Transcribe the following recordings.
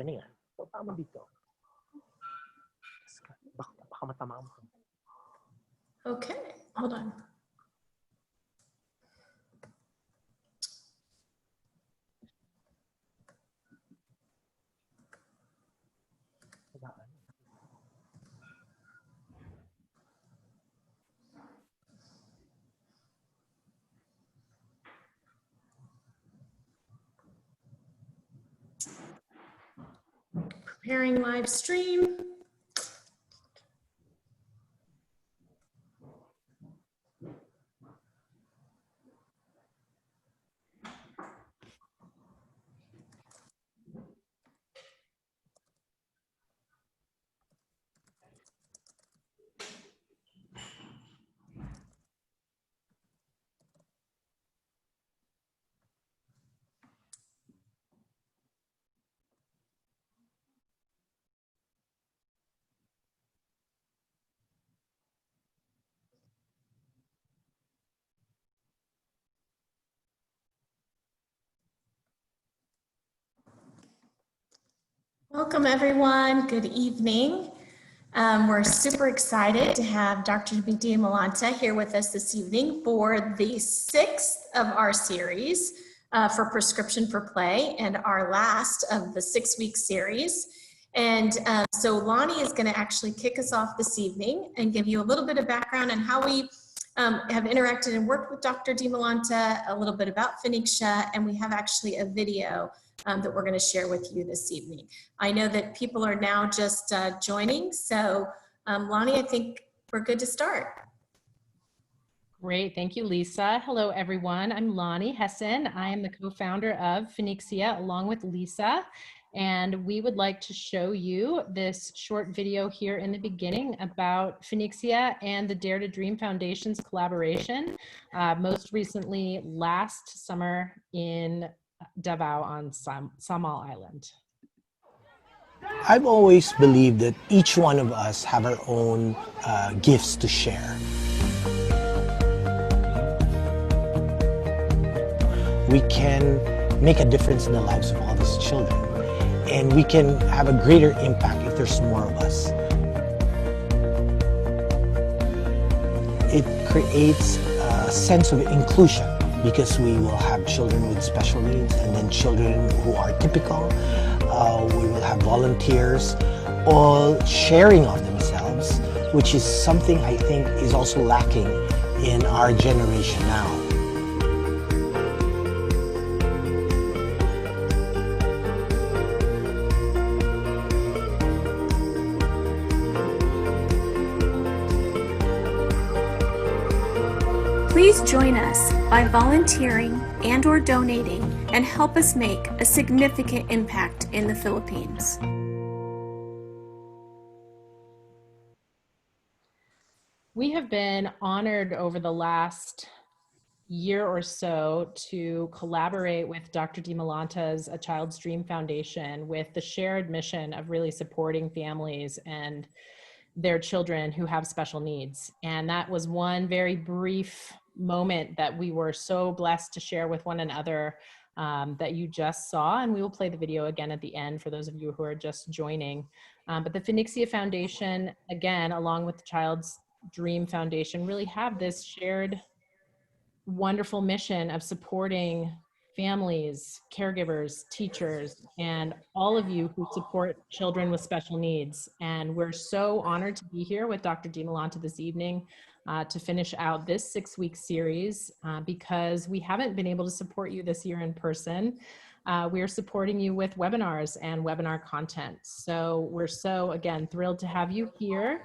akin na yan. So, tama dito. Baka matamaan mo. Okay, hold on. Preparing live stream. Welcome everyone, good evening. We're super excited to have Dr. Dimalanta here with us this evening for the 6th of our series for Prescription for Play and our last of the 6-week series. And so Lonnie is gonna actually kick us off this evening and give you a little bit of background on how we have interacted and worked with Dr. Dimalanta, a little bit about Fenexia, and we have actually a video that we're going to share with you this evening. I know that people are now just joining, so Lonnie, I think we're good to start. Great, thank you, Lisa. Hello, everyone. I'm Lonnie Hessen. I am the co-founder of Fenexia along with Lisa, and we would like to show you this short video here in the beginning about Fenexia and the Dare to Dream Foundation's collaboration, most recently last summer in Davao on S.M.A.R.T Island. I've always believed that each one of us have our own gifts to share. We can make a difference in the lives of all these children, and we can have a greater impact if there's more of us. It creates a sense of inclusion, because we will have children with special needs and then children who are typical. We will have volunteers all sharing of themselves, which is something I think is also lacking in our generation now. Please join us by volunteering and/or donating and help us make a significant impact in the Philippines. We have been honored over the last year or so to collaborate with Dr. Dimalanta's A Child's Dream Foundation with the shared mission of really supporting families and their children who have special needs. And that was one very brief moment that we were so blessed to share with one another that you just saw, and we will play the video again at the end for those of you who are just joining. But the Fenexia Foundation, again, along with the Child's Dream Foundation, really have this shared wonderful mission of supporting families, caregivers, teachers, and all of you who support children with special needs. And we're so honored to be here with Dr. Dimalanta this evening to finish out this 6-week series because we haven't been able to support you this year in person. We are supporting you with webinars and webinar content. So we're so, again, thrilled to have you here.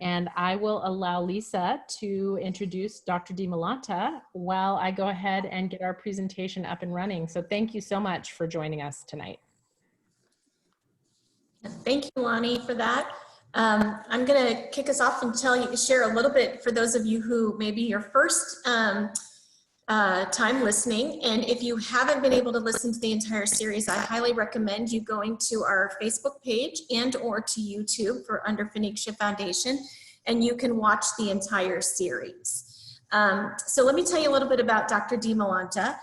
And I will allow Lisa to introduce Dr. Dimalanta while I go ahead and get our presentation up and running. So thank you so much for joining us tonight. Thank you, Lonnie, for that. I'm going to kick us off and share a little bit for those of you who maybe your first time listening. And if you haven't been able to listen to the entire series, I highly recommend you going to our Facebook page and or to YouTube for under Fenexia Foundation, and you can watch the entire series. So let me tell you a little bit about Dr. Dimalanta.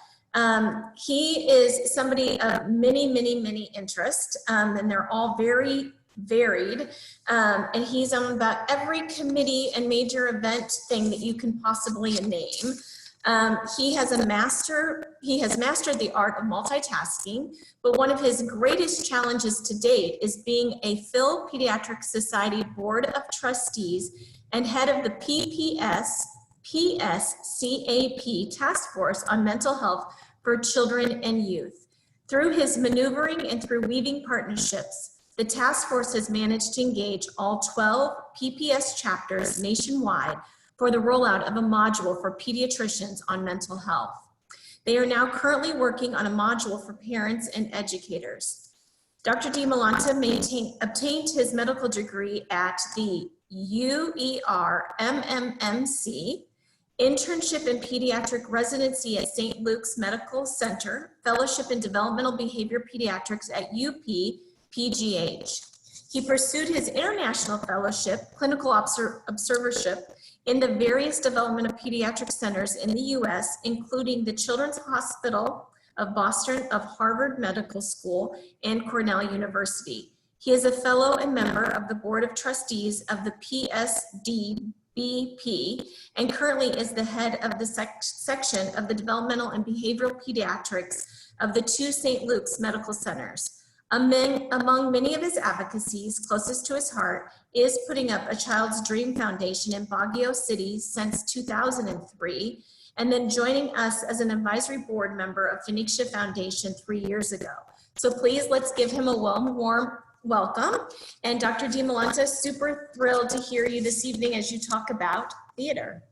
He is somebody of many interests, and they're all very varied. And he's on about every committee and major event thing that you can possibly name. He has mastered the art of multitasking, but one of his greatest challenges to date is being a Phil Pediatric Society Board of Trustees and head of the PSCAP Task Force on Mental Health for Children and Youth. Through his maneuvering and through weaving partnerships, the task force has managed to engage all 12 PPS chapters nationwide for the rollout of a module for pediatricians on mental health. They are now currently working on a module for parents and educators. Dr. Dimalanta obtained his medical degree at the UER MMMC, internship in pediatric residency at St. Luke's Medical Center, fellowship in developmental behavior pediatrics at UP PGH. He pursued his international fellowship, clinical observership in the various development of pediatric centers in the US, including the Children's Hospital of Boston, of Harvard Medical School, and Cornell University. He is a fellow and member of the Board of Trustees of the PSDBP and currently is the head of the section of the Developmental and Behavioral Pediatrics of the two St. Luke's Medical Centers. Among many of his advocacies closest to his heart is putting up a Child's Dream Foundation in Baguio City since 2003, and then joining us as an advisory board member of Fenexia Foundation 3 years ago. So please, let's give him a warm welcome. And Dr. Dimalanta, super thrilled to hear you this evening as you talk about theater.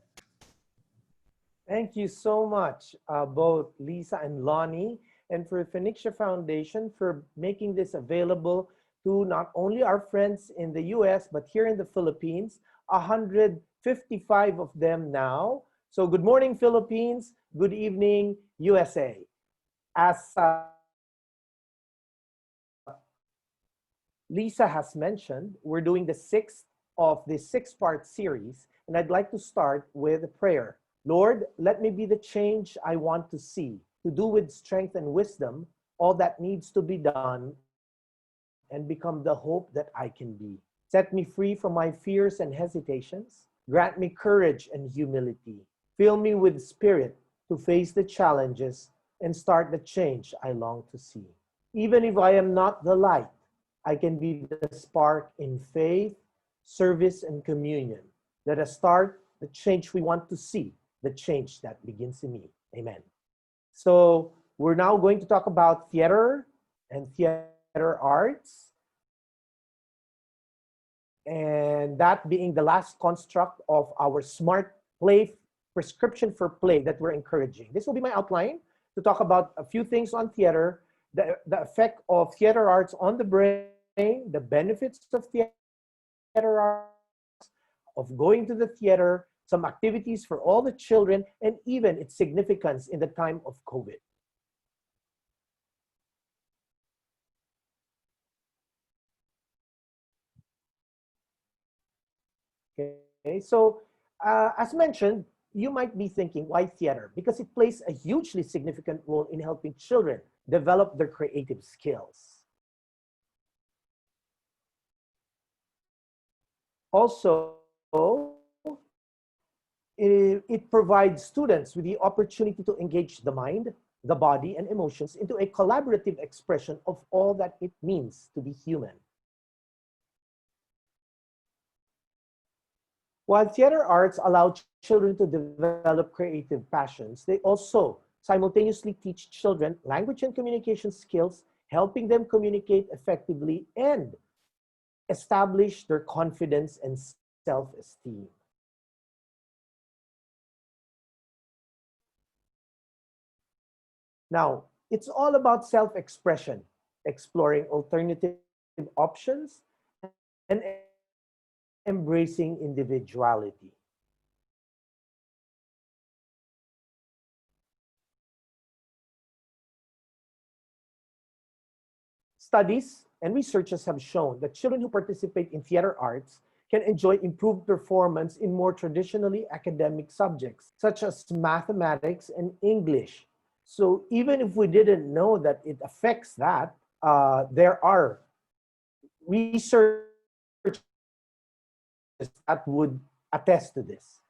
Thank you so much, both Lisa and Lonnie, and for Fenexia Foundation for making this available to not only our friends in the US, but here in the Philippines, 155 of them now. So good morning, Philippines. Good evening, USA. As Lisa has mentioned, we're doing the 6th of this 6-part series, and I'd like to start with a prayer. Lord, let me be the change I want to see, to do with strength and wisdom all that needs to be done and become the hope that I can be. Set me free from my fears and hesitations. Grant me courage and humility. Fill me with spirit to face the challenges and start the change I long to see. Even if I am not the light, I can be the spark in faith, service, and communion. Let us start the change we want to see, the change that begins in me. Amen. So we're now going to talk about theater and theater arts, and that being the last construct of our SMART play prescription for play that we're encouraging. This will be my outline to talk about a few things on theater, the effect of theater arts on the brain, the benefits of theater arts, of going to the theater, some activities for all the children, and even its significance in the time of COVID. Okay, so as mentioned, you might be thinking, why theater? Because it plays a hugely significant role in helping children develop their creative skills. Also, it provides students with the opportunity to engage the mind, the body, and emotions into a collaborative expression of all that it means to be human. While theater arts allow children to develop creative passions, they also simultaneously teach children language and communication skills, helping them communicate effectively and establish their confidence and self-esteem. Now, it's all about self-expression, exploring alternative options, and embracing individuality. Studies and researchers have shown that children who participate in theater arts can enjoy improved performance in more traditionally academic subjects, such as mathematics and English. So even if we didn't know that it affects that, there are research that would attest to this.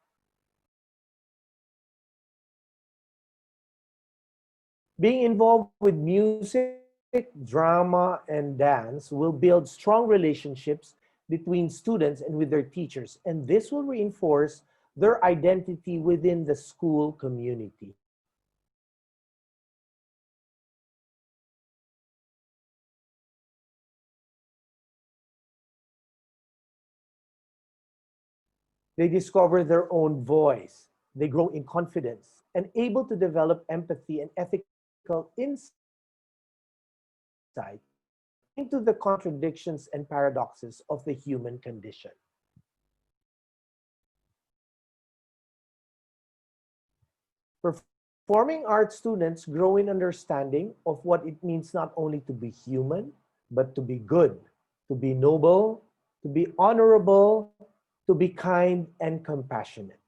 Being involved with music, drama, and dance will build strong relationships between students and with their teachers, and this will reinforce their identity within the school community. They discover their own voice. They grow in confidence and able to develop empathy and ethical insight into the contradictions and paradoxes of the human condition. Performing arts students grow in understanding of what it means not only to be human, but to be good, to be noble, to be honorable, to be kind and compassionate.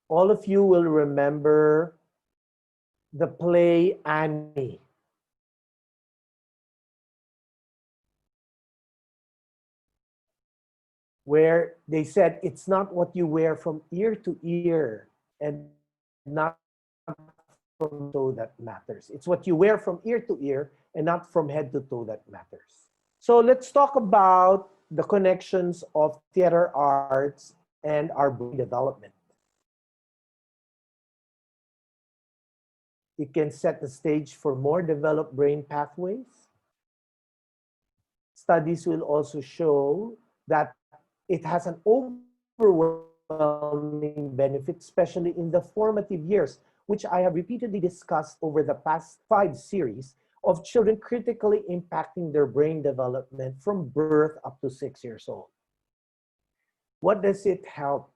All of you will remember the play Annie. Where they said it's not what you wear from ear to ear and not from toe that matters. It's what you wear from ear to ear and not from head to toe that matters. So let's talk about the connections of theater arts and our brain development. It can set the stage for more developed brain pathways. Studies will also show that it has an overwhelming benefit, especially in the formative years, which I have repeatedly discussed over the past 5 series of children critically impacting their brain development from birth up to 6 years old. What does it help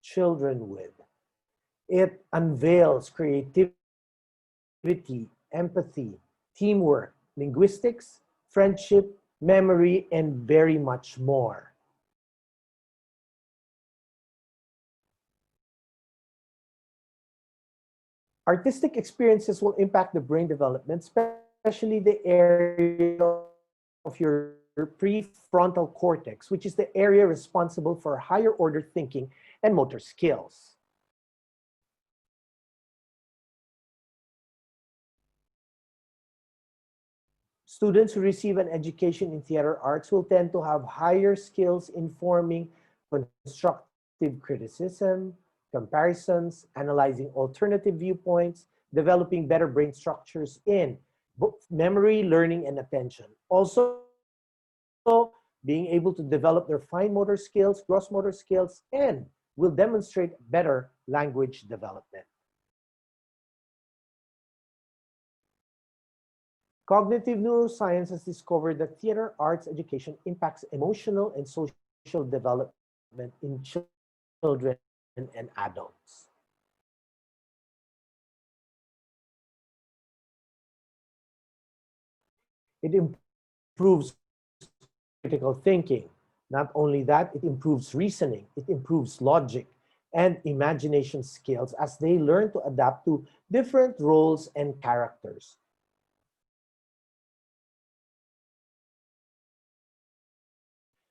children with? It unveils creativity, empathy, teamwork, linguistics, friendship, memory, and very much more. Artistic experiences will impact the brain development, especially the area of your prefrontal cortex, which is the area responsible for higher order thinking and motor skills. Students who receive an education in theater arts will tend to have higher skills in forming constructive criticism, comparisons, analyzing alternative viewpoints, developing better brain structures in both memory, learning, and attention. Also, being able to develop their fine motor skills, gross motor skills, and will demonstrate better language development. Cognitive neuroscience has discovered that theater arts education impacts emotional and social development in children and adults. It improves critical thinking. Not only that, it improves reasoning, it improves logic and imagination skills as they learn to adapt to different roles and characters.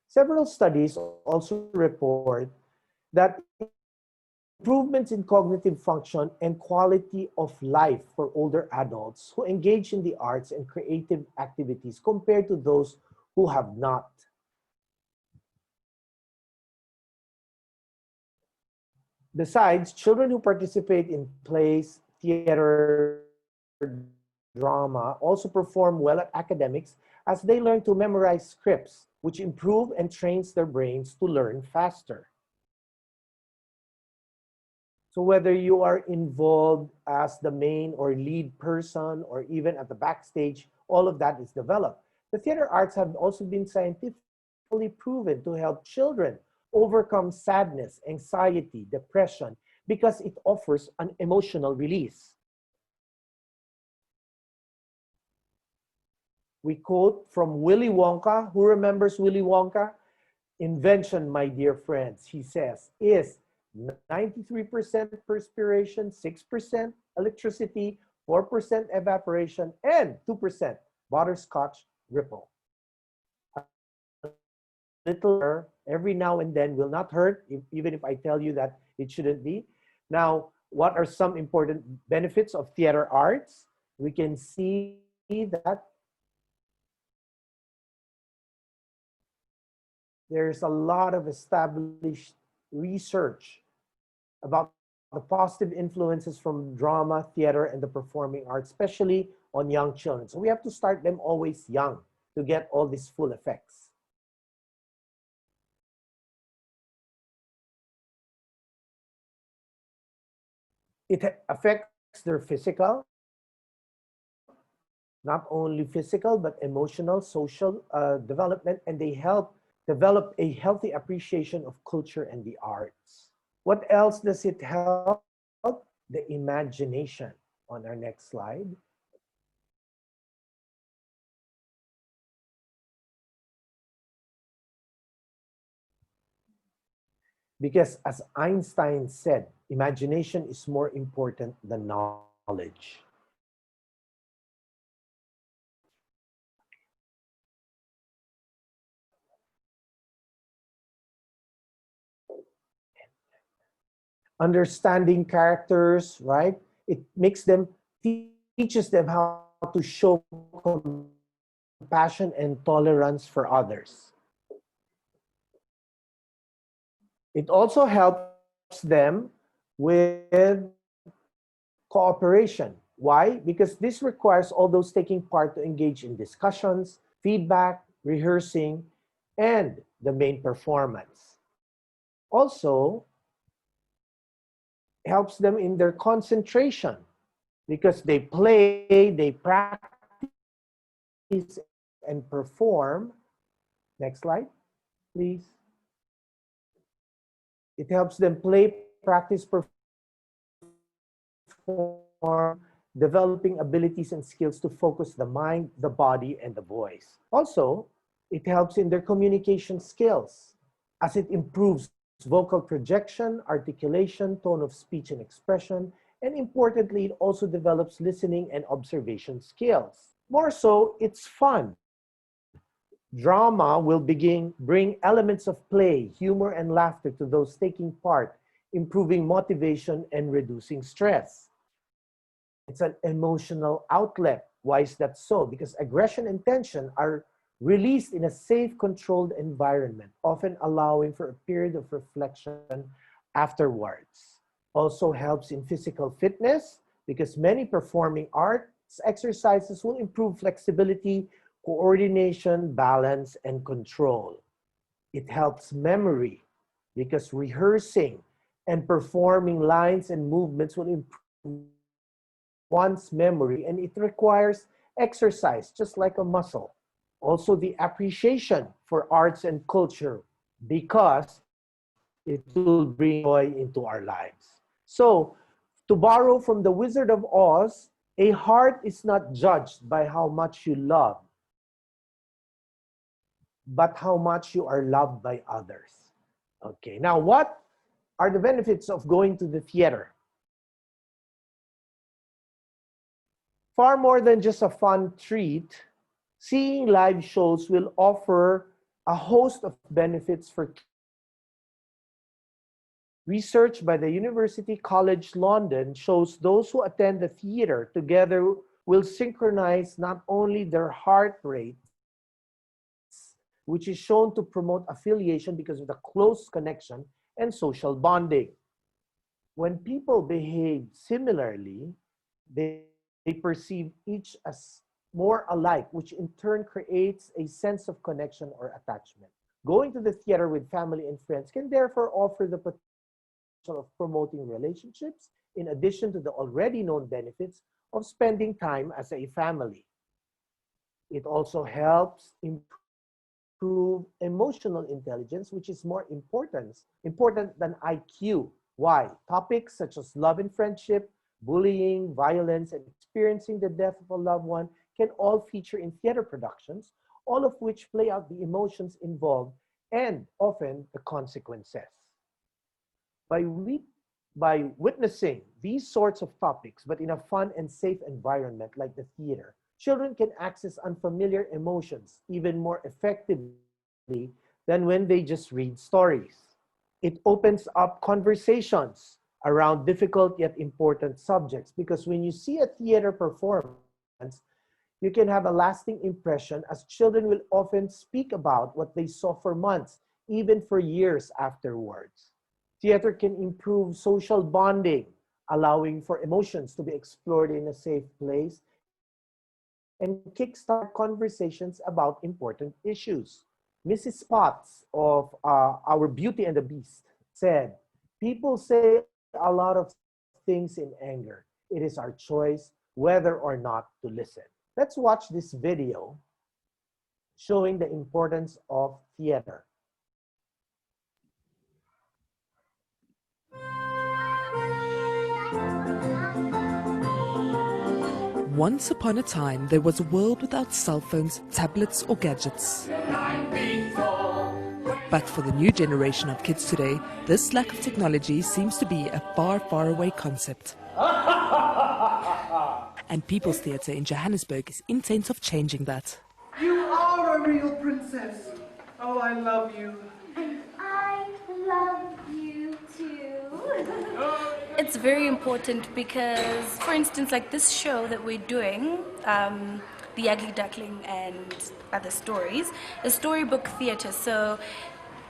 Several studies also report that improvements in cognitive function and quality of life for older adults who engage in the arts and creative activities compared to those who have not. Besides, children who participate in plays, theater, drama also perform well at academics as they learn to memorize scripts, which improve and trains their brains to learn faster. So whether you are involved as the main or lead person or even at the backstage, all of that is developed. The theater arts have also been scientifically proven to help children overcome sadness, anxiety, depression, because it offers an emotional release. We quote from Willy Wonka. Who remembers Willy Wonka? Invention, my dear friends, he says, is 93% perspiration, 6% electricity, 4% evaporation, and 2% butterscotch ripple. Little every now and then will not hurt, even if I tell you that it shouldn't be. Now, what are some important benefits of theater arts? We can see that there's a lot of established research about the positive influences from drama, theater, and the performing arts, especially on young children. So we have to start them always young to get all these full effects. It affects their physical, not only physical, but emotional, social development, and they help develop a healthy appreciation of culture and the arts. What else does it help? The imagination. On our next slide. Because as Einstein said, imagination is more important than knowledge. Understanding characters, right? It makes them, teaches them how to show compassion and tolerance for others. It also helps them with cooperation. Why? Because this requires all those taking part to engage in discussions, feedback, rehearsing, and the main performance. Also, helps them in their concentration because they play, they practice, and perform. Next slide, please. It helps them play, practice, perform, developing abilities and skills to focus the mind, the body, and the voice. Also, it helps in their communication skills as it improves vocal projection, articulation, tone of speech and expression, and importantly, it also develops listening and observation skills. More so, it's fun. Drama will bring elements of play, humor, and laughter to those taking part, improving motivation and reducing stress. It's an emotional outlet. Why is that so? Because aggression and tension are released in a safe, controlled environment, often allowing for a period of reflection afterwards. Also helps in physical fitness because many performing arts exercises will improve flexibility, coordination, balance, and control. It helps memory because rehearsing and performing lines and movements will improve one's memory, and it requires exercise just like a muscle. Also, the appreciation for arts and culture because it will bring joy into our lives. So, to borrow from the Wizard of Oz, a heart is not judged by how much you love, but how much you are loved by others. Okay, now what are the benefits of going to the theater? Far more than just a fun treat, seeing live shows will offer a host of benefits for kids. Research by the University College London shows those who attend the theater together will synchronize not only their heart rates, which is shown to promote affiliation because of the close connection and social bonding. When people behave similarly, they perceive each as more alike, which in turn creates a sense of connection or attachment. Going to the theater with family and friends can therefore offer the potential of promoting relationships in addition to the already known benefits of spending time as a family. It also helps improve emotional intelligence, which is more important than IQ. Why? Topics such as love and friendship, bullying, violence, and experiencing the death of a loved one can all feature in theater productions, all of which play out the emotions involved and often the consequences. By, by witnessing these sorts of topics, but in a fun and safe environment like the theater, children can access unfamiliar emotions even more effectively than when they just read stories. It opens up conversations around difficult yet important subjects because when you see a theater performance, you can have a lasting impression as children will often speak about what they saw for months, even for years afterwards. Theater can improve social bonding, allowing for emotions to be explored in a safe place and kickstart conversations about important issues. Mrs. Potts of Our Beauty and the Beast said, "People say a lot of things in anger. It is our choice whether or not to listen." Let's watch this video showing the importance of theater. Once upon a time, there was a world without cell phones, tablets, or gadgets. But for the new generation of kids today, this lack of technology seems to be a far, far away concept. And People's Theatre in Johannesburg is intent of changing that. You are a real princess. Oh, I love you. And I love you too. It's very important because, for instance, like this show that we're doing, The Ugly Duckling and Other Stories, is storybook theatre. So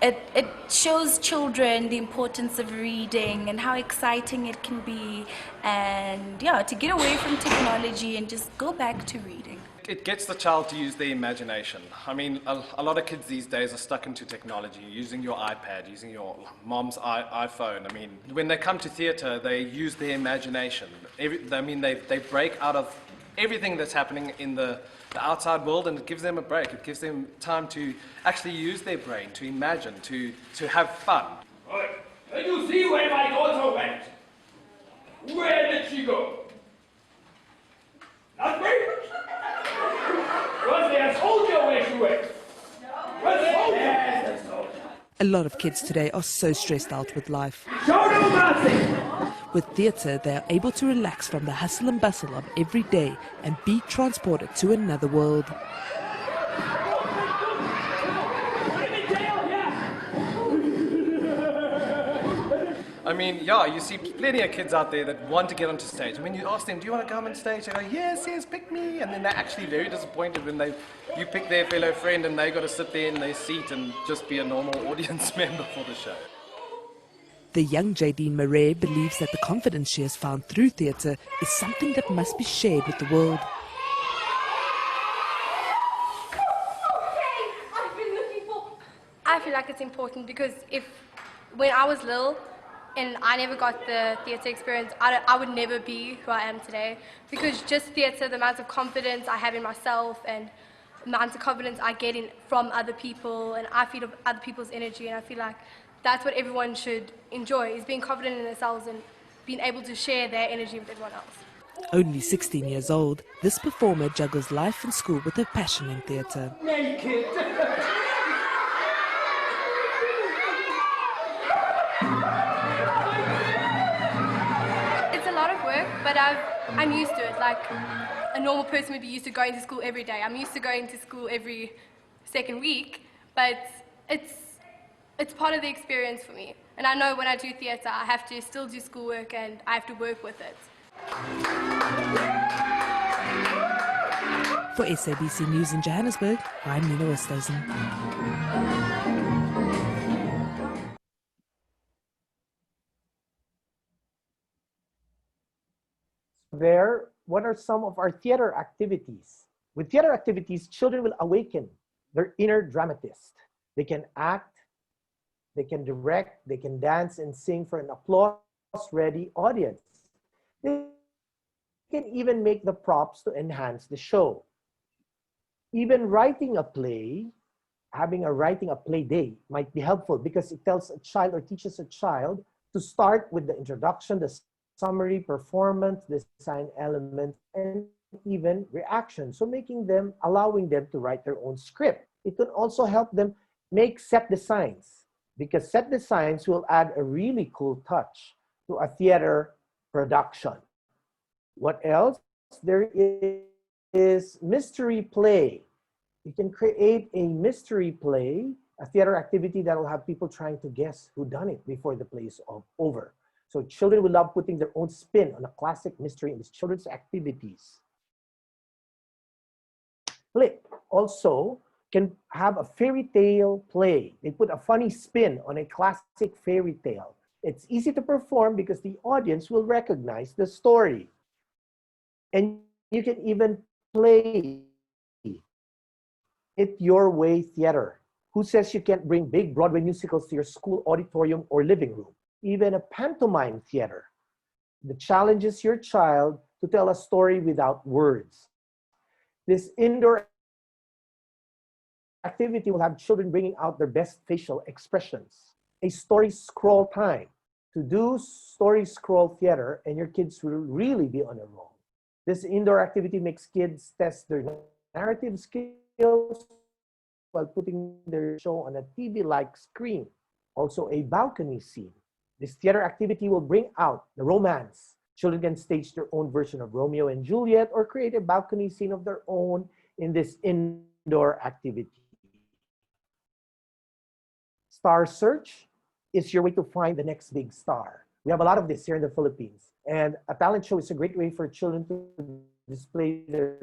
it shows children the importance of reading and how exciting it can be, and yeah, to get away from technology and just go back to reading. It gets the child to use their imagination. I mean, a lot of kids these days are stuck into technology, using your iPad, using your mom's iPhone. I mean, when they come to theatre, they use their imagination. They break out of everything that's happening in the outside world, and it gives them a break. It gives them time to actually use their brain, to imagine, to have fun. Right. Can you see where my daughter went? Where did she go? Not me? Was there a soldier where she went? No. Was there? Yes, a soldier. A lot of kids today are so stressed out with life. Show no mercy! With theatre, they are able to relax from the hustle and bustle of every day and be transported to another world. I mean, yeah, you see plenty of kids out there that want to get onto stage. And when you ask them, do you want to come on stage? They go, yes, pick me. And then they're actually very disappointed when you pick their fellow friend and they got to sit there in their seat and just be a normal audience member for the show. The young Jadine Murray believes that the confidence she has found through theatre is something that must be shared with the world. I feel like it's important because when I was little and I never got the theatre experience, I would never be who I am today, because just theatre, the amount of confidence I have in myself and the amount of confidence I get from other people, and I feed off other people's energy, and I feel like that's what everyone should enjoy, is being confident in themselves and being able to share their energy with everyone else. Only 16 years old, this performer juggles life and school with her passion in theatre. Naked! It's a lot of work, but I'm used to it. Like a normal person would be used to going to school every day. I'm used to going to school every second week, but it's part of the experience for me. And I know when I do theatre, I have to still do schoolwork and I have to work with it. For SABC News in Johannesburg, I'm Nina Westhuizen. What are some of our theater activities? With theater activities, children will awaken their inner dramatist. They can act, they can direct, they can dance and sing for an applause-ready audience. They can even make the props to enhance the show. Even writing a play, having a play day might be helpful because it tells a child or teaches a child to start with the introduction, the summary, performance, design elements, and even reaction. So allowing them to write their own script. It can also help them make set designs. because set designs will add a really cool touch to a theater production. What else? There is mystery play. You can create a mystery play, a theater activity that will have people trying to guess who done it before the play is over. So children will love putting their own spin on a classic mystery in these children's activities. Flip also can have a fairy tale play. They put a funny spin on a classic fairy tale. It's easy to perform because the audience will recognize the story. And you can even play it your way theater. Who says you can't bring big Broadway musicals to your school auditorium or living room? Even a pantomime theater. The challenge is your child to tell a story without words. This indoor activity will have children bringing out their best facial expressions. A story scroll time. To do story scroll theater, and your kids will really be on a roll. This indoor activity makes kids test their narrative skills while putting their show on a TV-like screen. Also a balcony scene. This theater activity will bring out the romance. Children can stage their own version of Romeo and Juliet or create a balcony scene of their own in this indoor activity. Star search is your way to find the next big star. We have a lot of this here in the Philippines. And a talent show is a great way for children to display their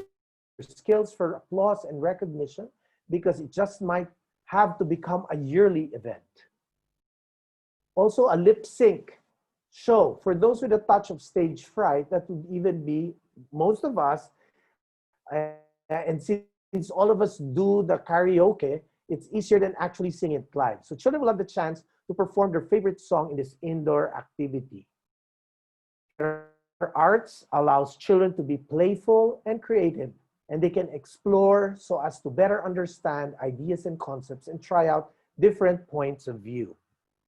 skills for applause and recognition, because it just might have to become a yearly event. Also, a lip sync show. For those with a touch of stage fright, that would even be most of us. And since all of us do the karaoke, it's easier than actually singing it live. So children will have the chance to perform their favorite song in this indoor activity. Arts allows children to be playful and creative, and they can explore so as to better understand ideas and concepts and try out different points of view.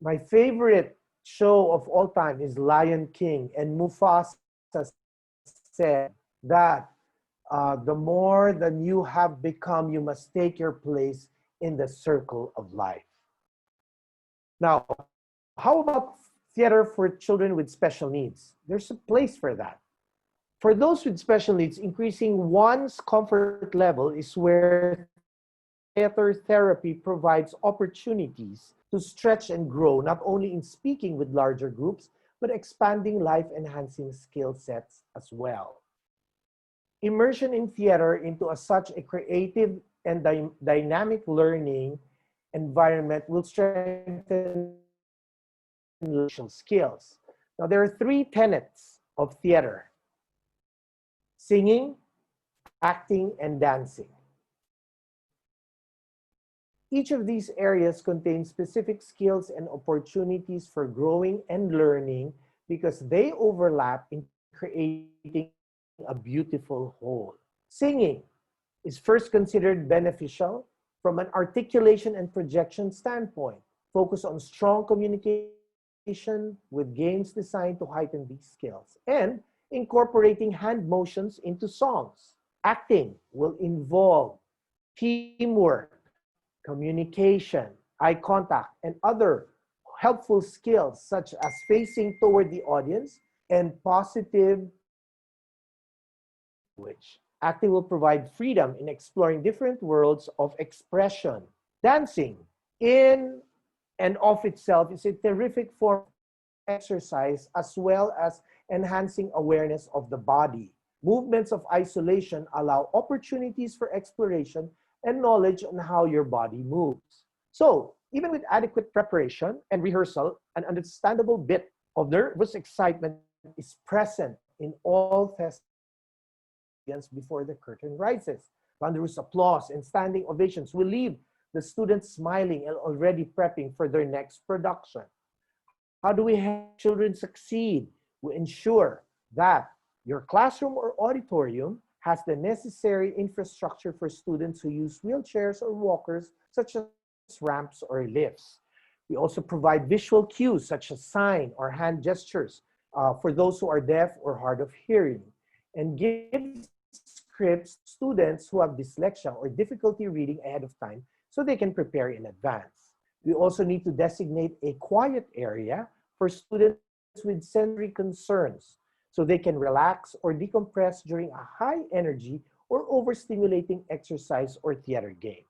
My favorite show of all time is Lion King, and Mufasa said that the more than you have become, you must take your place in the circle of life. Now, how about theater for children with special needs? There's a place for that. For those with special needs, increasing one's comfort level is where theater therapy provides opportunities to stretch and grow, not only in speaking with larger groups, but expanding life-enhancing skill sets as well. Immersion in theater into such a creative and dynamic learning environment will strengthen social skills. Now, there are three tenets of theater: singing, acting, and dancing. Each of these areas contains specific skills and opportunities for growing and learning because they overlap in creating a beautiful whole. Singing is first considered beneficial from an articulation and projection standpoint. Focus on strong communication with games designed to heighten these skills, and incorporating hand motions into songs. Acting will involve teamwork, communication, eye contact, and other helpful skills such as facing toward the audience and positive language. Acting will provide freedom in exploring different worlds of expression. Dancing, in and of itself, is a terrific form of exercise as well as enhancing awareness of the body. Movements of isolation allow opportunities for exploration and knowledge on how your body moves. So, even with adequate preparation and rehearsal, an understandable bit of nervous excitement is present in all festivals before the curtain rises. Thunderous applause and standing ovations will leave the students smiling and already prepping for their next production. How do we help children succeed? We ensure that your classroom or auditorium has the necessary infrastructure for students who use wheelchairs or walkers, such as ramps or lifts. We also provide visual cues such as sign or hand gestures for those who are deaf or hard of hearing, and give scripts students who have dyslexia or difficulty reading ahead of time so they can prepare in advance. We also need to designate a quiet area for students with sensory concerns so they can relax or decompress during a high energy or overstimulating exercise or theater game.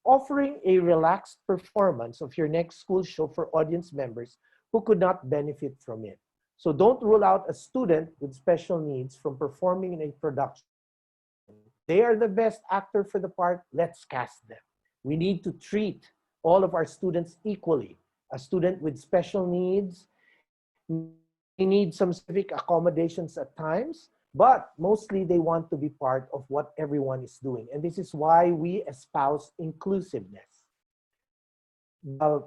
Offering a relaxed performance of your next school show for audience members who could not benefit from it. So don't rule out a student with special needs from performing in a production. They are the best actor for the part, let's cast them. We need to treat all of our students equally. A student with special needs may need some civic accommodations at times, but mostly they want to be part of what everyone is doing. And this is why we espouse inclusiveness. The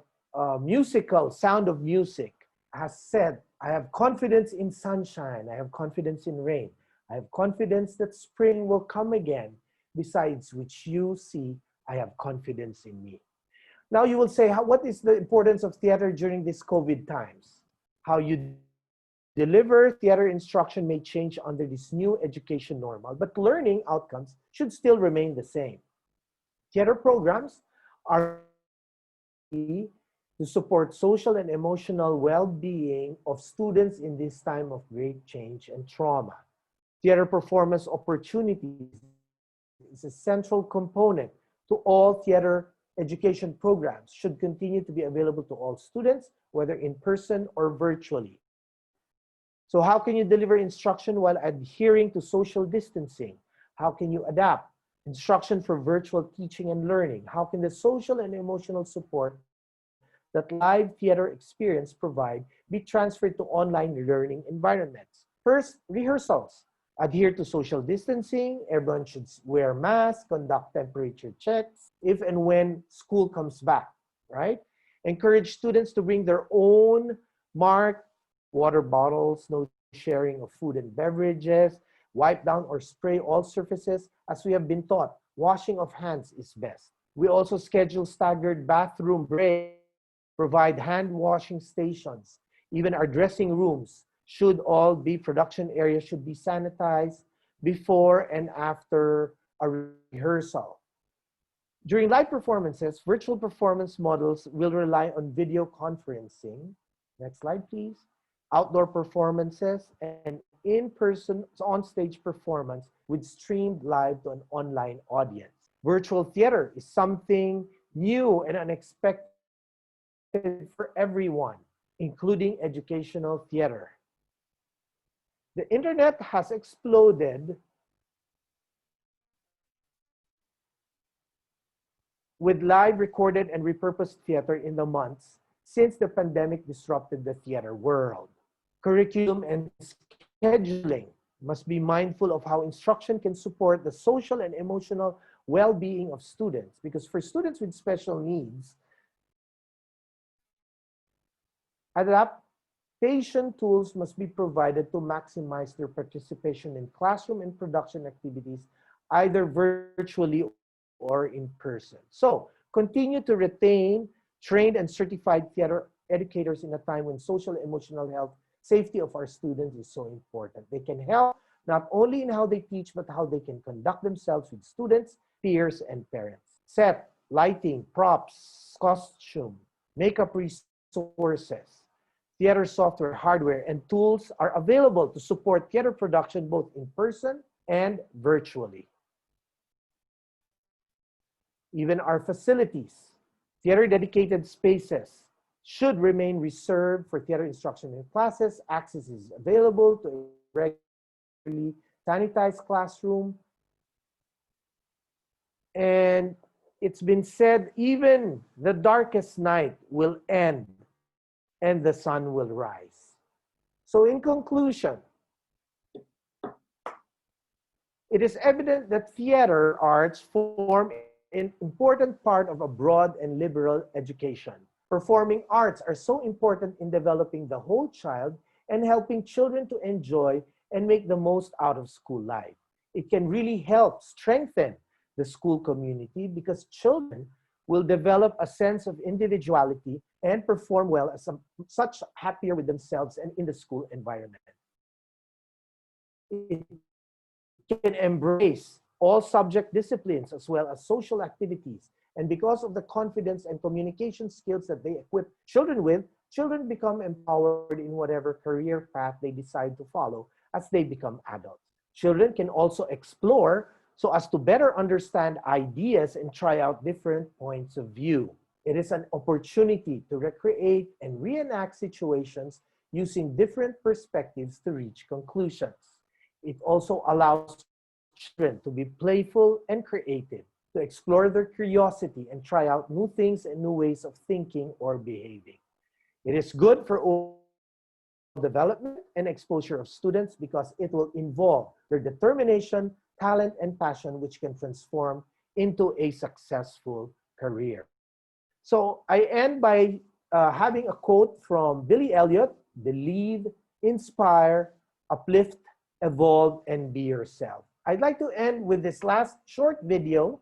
musical Sound of Music has said, I have confidence in sunshine, I have confidence in rain, I have confidence that spring will come again, besides which you see, I have confidence in me. Now you will say, what is the importance of theater during these COVID times? How you deliver theater instruction may change under this new education normal, but learning outcomes should still remain the same. Theater programs are to support social and emotional well-being of students in this time of great change and trauma. Theater performance opportunities is a central component to all theater education programs, should continue to be available to all students, whether in person or virtually. So how can you deliver instruction while adhering to social distancing? How can you adapt instruction for virtual teaching and learning? How can the social and emotional support that live theater experience provide be transferred to online learning environments? First, rehearsals. Adhere to social distancing. Everyone should wear masks, conduct temperature checks if and when school comes back, right? Encourage students to bring their own marked water bottles, no sharing of food and beverages, wipe down or spray all surfaces. As we have been taught, washing of hands is best. We also schedule staggered bathroom breaks, provide hand washing stations. Even our dressing rooms should all be, production areas should be sanitized before and after a rehearsal. During live performances, virtual performance models will rely on video conferencing. Next slide, please. Outdoor performances and in-person on-stage performance with streamed live to an online audience. Virtual theater is something new and unexpected for everyone, including educational theater. The internet has exploded with live recorded and repurposed theater in the months since the pandemic disrupted the theater world. Curriculum and scheduling must be mindful of how instruction can support the social and emotional well-being of students, because for students with special needs, adaptation tools must be provided to maximize their participation in classroom and production activities, either virtually or in person. So continue to retain trained and certified theater educators in a time when social and emotional health, safety of our students is so important. They can help not only in how they teach, but how they can conduct themselves with students, peers, and parents. Set, lighting, props, costume, makeup resources, theater software, hardware, and tools are available to support theater production both in person and virtually. Even our facilities, theater dedicated spaces should remain reserved for theater instruction in classes. Access is available to a regularly sanitized classroom. And it's been said, even the darkest night will end and the sun will rise. So in conclusion, it is evident that theater arts form an important part of a broad and liberal education. Performing arts are so important in developing the whole child and helping children to enjoy and make the most out of school life. It can really help strengthen the school community because children will develop a sense of individuality and perform well as such happier with themselves and in the school environment. It can embrace all subject disciplines as well as social activities And because of the confidence and communication skills that they equip children with, children become empowered in whatever career path they decide to follow as they become adults. Children can also explore so as to better understand ideas and try out different points of view. It is an opportunity to recreate and reenact situations using different perspectives to reach conclusions. It also allows children to be playful and creative, to explore their curiosity and try out new things and new ways of thinking or behaving. It is good for overall development and exposure of students because it will involve their determination, talent, and passion, which can transform into a successful career. So I end by having a quote from Billy Elliot: believe, inspire, uplift, evolve, and be yourself. I'd like to end with this last short video.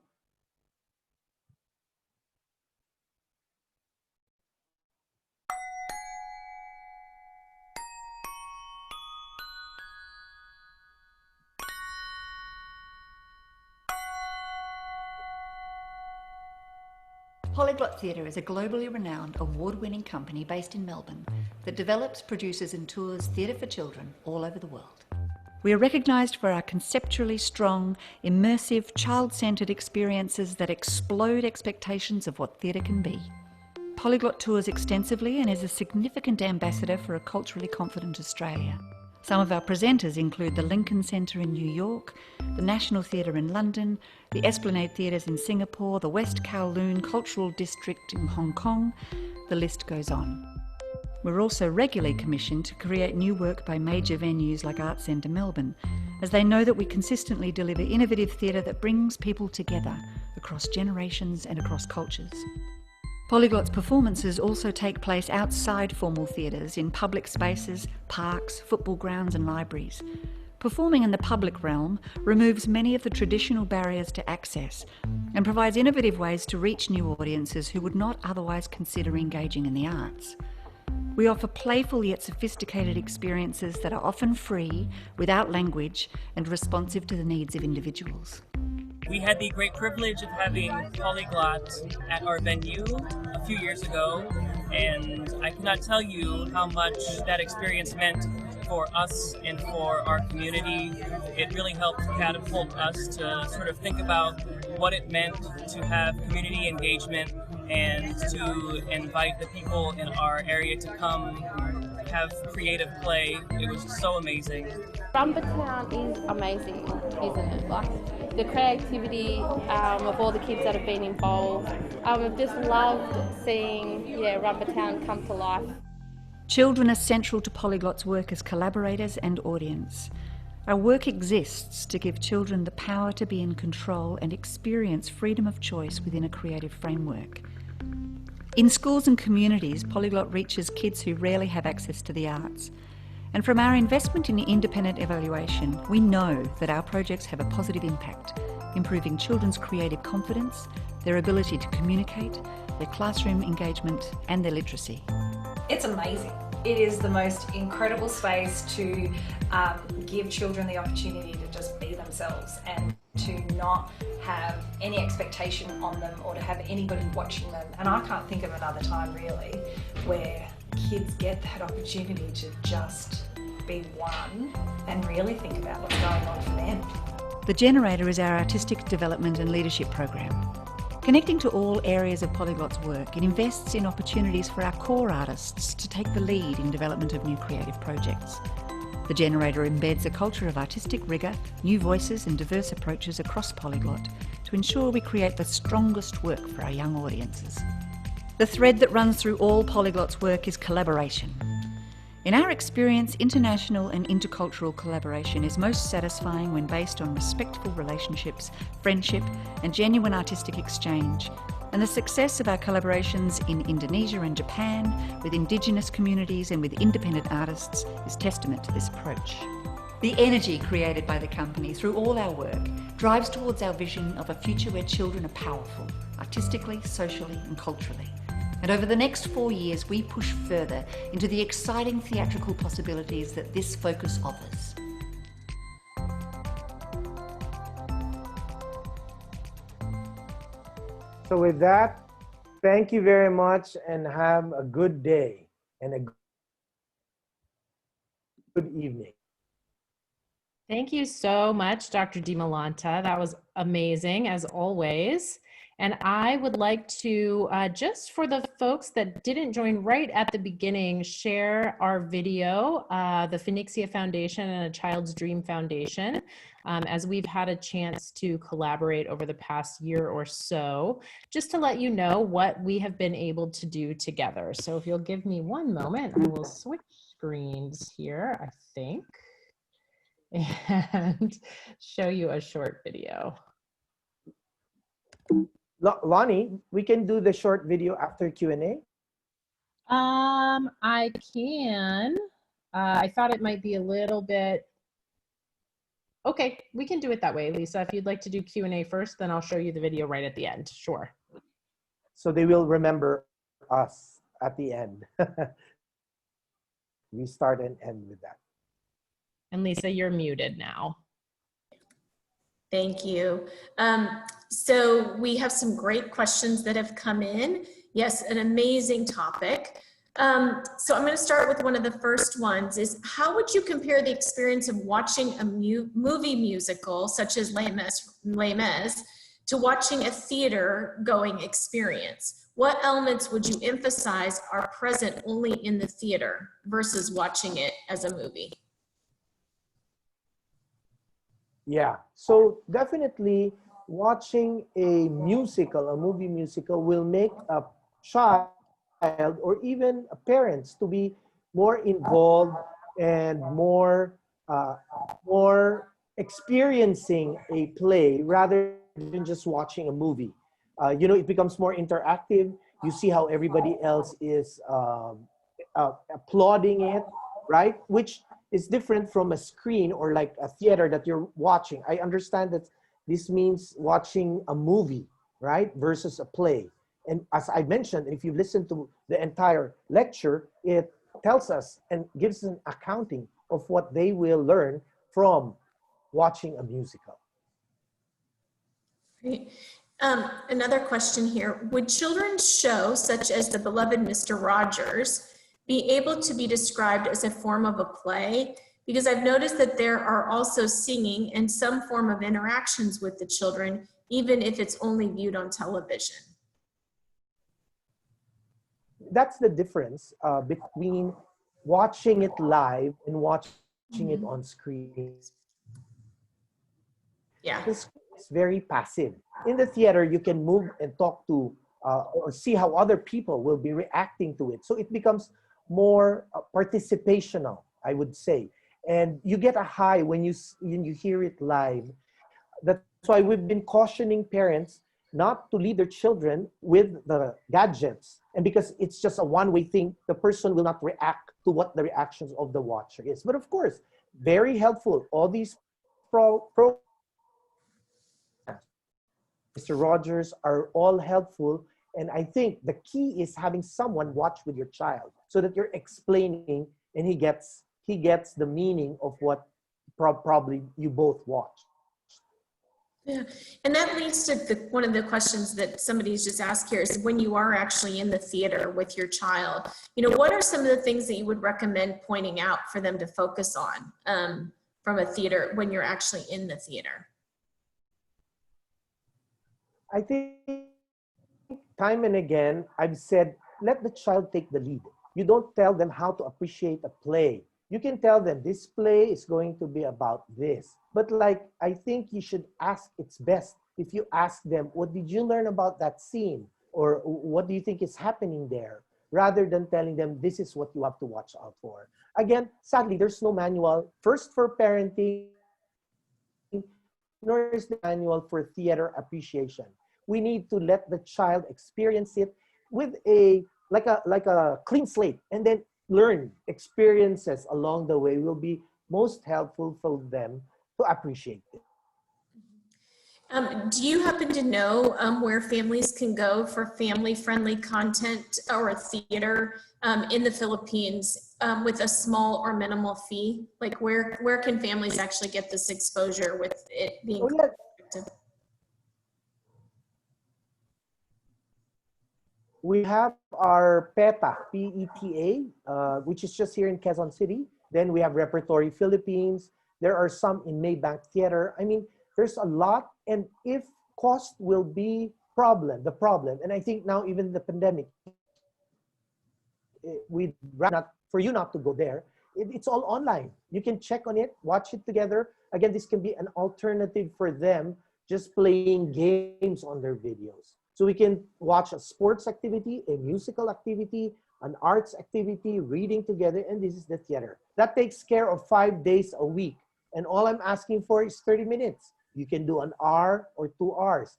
Polyglot Theatre is a globally renowned, award-winning company based in Melbourne that develops, produces and tours theatre for children all over the world. We are recognised for our conceptually strong, immersive, child-centred experiences that explode expectations of what theatre can be. Polyglot tours extensively and is a significant ambassador for a culturally confident Australia. Some of our presenters include the Lincoln Centre in New York, the National Theatre in London, the Esplanade Theatres in Singapore, the West Kowloon Cultural District in Hong Kong. The list goes on. We're also regularly commissioned to create new work by major venues like Arts Centre Melbourne, as they know that we consistently deliver innovative theatre that brings people together across generations and across cultures. Polyglot's performances also take place outside formal theatres, in public spaces, parks, football grounds and libraries. Performing in the public realm removes many of the traditional barriers to access and provides innovative ways to reach new audiences who would not otherwise consider engaging in the arts. We offer playful yet sophisticated experiences that are often free, without language, and responsive to the needs of individuals. We had the great privilege of having Polyglot at our venue a few years ago, and I cannot tell you how much that experience meant for us and for our community. It really helped catapult us to sort of think about what it meant to have community engagement and to invite the people in our area to come have creative play. It was so amazing. Rumba Town is amazing, isn't it? Like the creativity of all the kids that have been involved. I've just loved seeing Rumba Town come to life. Children are central to Polyglot's work as collaborators and audience. Our work exists to give children the power to be in control and experience freedom of choice within a creative framework. In schools and communities, Polyglot reaches kids who rarely have access to the arts. And from our investment in independent evaluation, we know that our projects have a positive impact, improving children's creative confidence, their ability to communicate, their classroom engagement and their literacy. It's amazing. It is the most incredible space to give children the opportunity to just be themselves and to not have any expectation on them or to have anybody watching them. And I can't think of another time really where kids get that opportunity to just be one and really think about what's going on for them. The Generator is our artistic development and leadership program. Connecting to all areas of Polyglot's work, it invests in opportunities for our core artists to take the lead in development of new creative projects. The Generator embeds a culture of artistic rigour, new voices and diverse approaches across Polyglot to ensure we create the strongest work for our young audiences. The thread that runs through all Polyglot's work is collaboration. In our experience, international and intercultural collaboration is most satisfying when based on respectful relationships, friendship and genuine artistic exchange. And the success of our collaborations in Indonesia and Japan, with Indigenous communities and with independent artists, is testament to this approach. The energy created by the company through all our work drives towards our vision of a future where children are powerful, artistically, socially and culturally. And over the next 4 years, we push further into the exciting theatrical possibilities that this focus offers. So with that, thank you very much and have a good day and a good evening. Thank you so much, Dr. Dimalanta. That was amazing, as always. And I would like to, just for the folks that didn't join right at the beginning, share our video, the Fenexia Foundation and A Child's Dream Foundation, as we've had a chance to collaborate over the past year or so, just to let you know what we have been able to do together. So if you'll give me one moment, I will switch screens here, I think, and show you a short video. Lonnie, we can do the short video after Q&A. I can. I thought it might be a little bit. Okay, we can do it that way, Lisa. If you'd like to do Q&A first, then I'll show you the video right at the end. Sure. So they will remember us at the end. We start and end with that. And Lisa, you're muted now. Thank you. So we have some great questions that have come in. Yes, an amazing topic. So I'm going to start with one of the first ones is, how would you compare the experience of watching a movie musical such as Les Mis to watching a theater going experience? What elements would you emphasize are present only in the theater versus watching it as a movie? Yeah, so definitely watching a musical, a movie musical, will make a child or even parents to be more involved and more experiencing a play rather than just watching a movie. You know, it becomes more interactive. You see how everybody else is applauding it, right? Which is different from a screen or like a theater that you're watching. I understand that this means watching a movie, right? Versus a play. And as I mentioned, if you listen to the entire lecture, it tells us and gives an accounting of what they will learn from watching a musical. Great. Another question here. Would children's shows such as The Beloved Mr. Rogers be able to be described as a form of a play? Because I've noticed that there are also singing and some form of interactions with the children, even if it's only viewed on television. That's the difference between watching it live and watching it on screen. Yeah. The screen is very passive. In the theater, you can move and talk to or see how other people will be reacting to it. So it becomes more participational, I would say. And you get a high when you hear it live. That's why we've been cautioning parents not to leave their children with the gadgets. And because it's just a one-way thing, the person will not react to what the reactions of the watcher is. But of course, very helpful. All these programs, Mr. Rogers, are all helpful. And I think the key is having someone watch with your child so that you're explaining and he gets the meaning of what probably you both watch. Yeah, and that leads to one of the questions that somebody's just asked here is, when you are actually in the theater with your child, you know, what are some of the things that you would recommend pointing out for them to focus on from a theater when you're actually in the theater? I think time and again, I've said, let the child take the lead. You don't tell them how to appreciate a play. You can tell them this play is going to be about this. But like, I think you should ask, it's best if you ask them, what did you learn about that scene? Or what do you think is happening there? Rather than telling them, this is what you have to watch out for. Again, sadly, there's no manual, first for parenting, nor is the manual for theater appreciation. We need to let the child experience it with like a clean slate, and then learn experiences along the way will be most helpful for them to appreciate it. Do you happen to know where families can go for family-friendly content or theater in the Philippines with a small or minimal fee? Like where can families actually get this exposure with it being effective? We have our PETA, P-E-T-A, which is just here in Quezon City. Then we have Repertory Philippines. There are some in Maybank Theater. I mean, there's a lot. And if cost will be the problem, and I think now even the pandemic, we'd rather not, for you not to go there. It's all online. You can check on it, watch it together. Again, this can be an alternative for them just playing games on their videos. So we can watch a sports activity, a musical activity, an arts activity, reading together, and this is the theater. That takes care of 5 days a week. And all I'm asking for is 30 minutes. You can do an hour or 2 hours.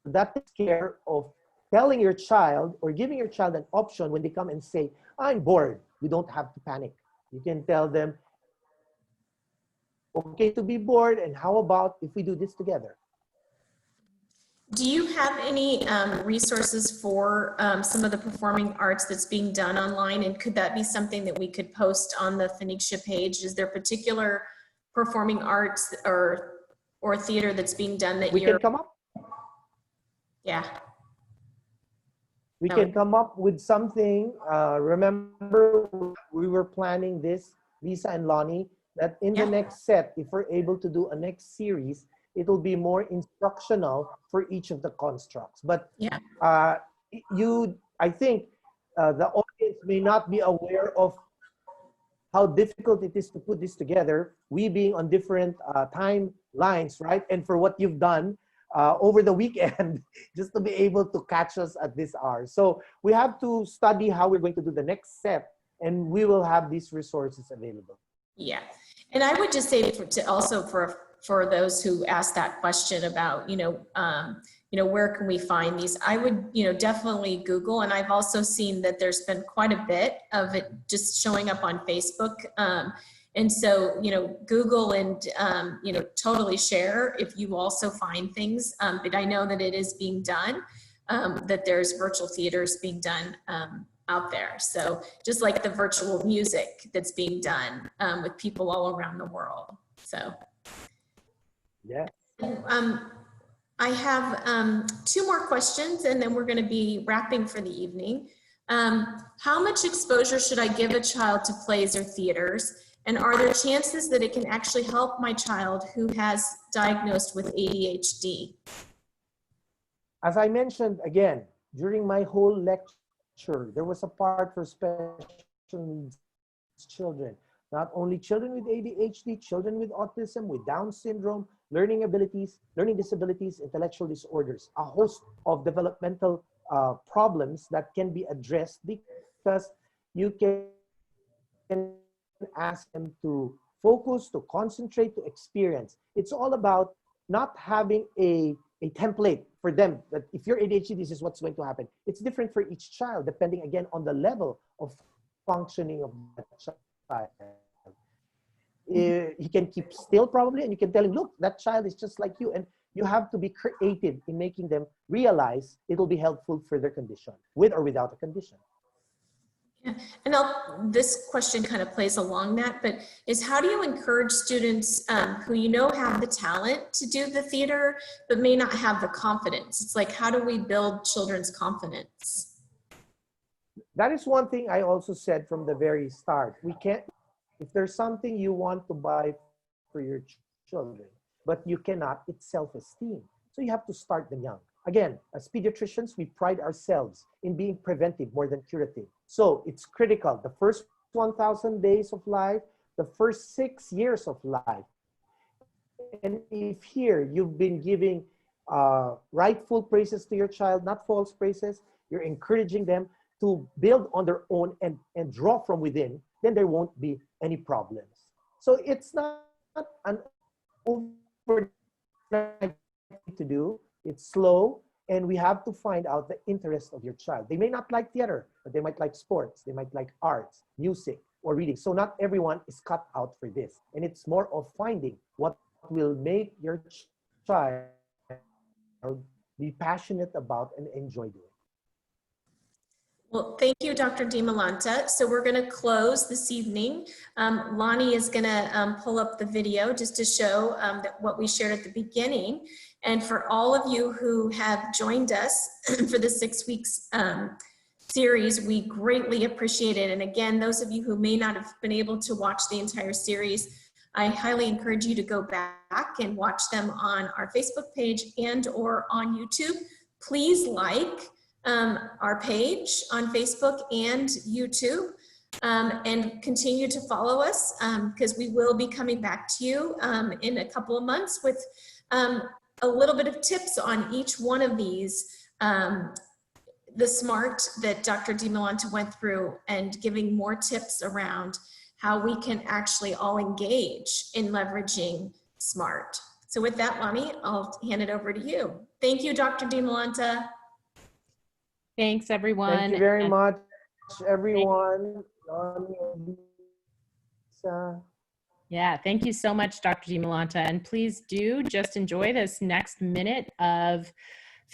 That takes care of telling your child or giving your child an option when they come and say, I'm bored. You don't have to panic. You can tell them, okay to be bored, and how about if we do this together? Do you have any resources for some of the performing arts that's being done online? And could that be something that we could post on the Fenexia page? Is there particular performing arts or theater that's being done that we can come up? Yeah. We can come up with something. Remember, we were planning this, Lisa and Lonnie, that in the next set, if we're able to do a next series, it will be more instructional for each of the constructs. But I think the audience may not be aware of how difficult it is to put this together, we being on different timelines, right? And for what you've done over the weekend, just to be able to catch us at this hour. So we have to study how we're going to do the next set, and we will have these resources available. Yeah, and I would just say also for those who asked that question about, where can we find these? I would, definitely Google, and I've also seen that there's been quite a bit of it just showing up on Facebook. And so, Google and, totally share if you also find things. But I know that it is being done, that there's virtual theaters being done out there. So just like the virtual music that's being done with people all around the world. So. Yeah. I have 2 more questions, and then we're going to be wrapping for the evening. How much exposure should I give a child to plays or theaters? And are there chances that it can actually help my child who has diagnosed with ADHD? As I mentioned again, during my whole lecture, there was a part for special needs children. Not only children with ADHD, children with autism, with Down syndrome, learning abilities, learning disabilities, intellectual disorders, a host of developmental problems that can be addressed because you can ask them to focus, to concentrate, to experience. It's all about not having a template for them that if you're ADHD, this is what's going to happen. It's different for each child, depending again on the level of functioning of that child. He can keep still probably, and you can tell him, look, that child is just like you. And you have to be creative in making them realize it will be helpful for their condition, with or without a condition. Yeah, and this question kind of plays along that, but is how do you encourage students who have the talent to do the theater, but may not have the confidence? It's like, how do we build children's confidence? That is one thing I also said from the very start. We can't, if there's something you want to buy for your children, but you cannot, it's self-esteem. So you have to start them young. Again, as pediatricians, we pride ourselves in being preventive more than curative. So it's critical. The first 1,000 days of life, the first 6 years of life. And if here you've been giving rightful praises to your child, not false praises, you're encouraging them to build on their own and draw from within, then there won't be any problems. So it's not an overnight to do. It's slow, and we have to find out the interest of your child. They may not like theater, but they might like sports. They might like arts, music, or reading. So not everyone is cut out for this. And it's more of finding what will make your child be passionate about and enjoy doing. Well, thank you, Dr. Dimalanta. So we're going to close this evening. Lonnie is going to pull up the video just to show that what we shared at the beginning. And for all of you who have joined us for the 6 weeks series, we greatly appreciate it. And again, those of you who may not have been able to watch the entire series, I highly encourage you to go back and watch them on our Facebook page and or on YouTube. Please like our page on Facebook and YouTube, and continue to follow us because we will be coming back to you in a couple of months with a little bit of tips on each one of these, the SMART that Dr. Dimalanta went through, and giving more tips around how we can actually all engage in leveraging SMART. So with that, Lonnie, I'll hand it over to you. Thank you, Dr. Dimalanta. Thanks, everyone. Thank you very much, everyone. Yeah, thank you so much, Dr. Dimalanta. And please do just enjoy this next minute of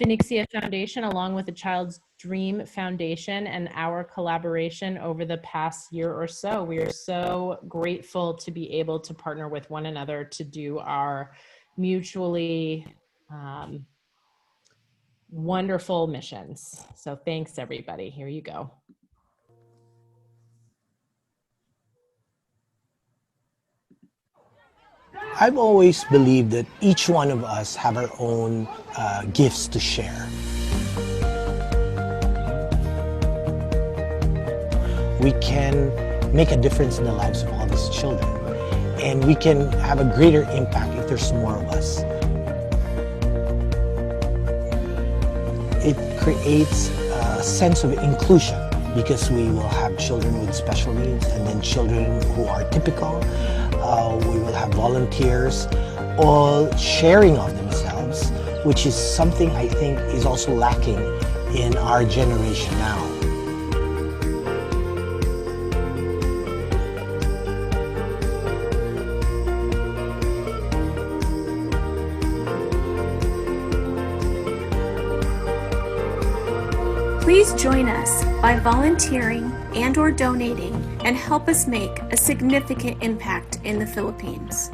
Fenexia Foundation along with the Child's Dream Foundation and our collaboration over the past year or so. We are so grateful to be able to partner with one another to do our mutually wonderful missions. So thanks, everybody. Here you go. I've always believed that each one of us have our own gifts to share. We can make a difference in the lives of all these children, and we can have a greater impact if there's more of us. It creates a sense of inclusion because we will have children with special needs and then children who are typical. We will have volunteers all sharing of themselves, which is something I think is also lacking in our generation now. Please join us by volunteering and or donating and help us make a significant impact in the Philippines.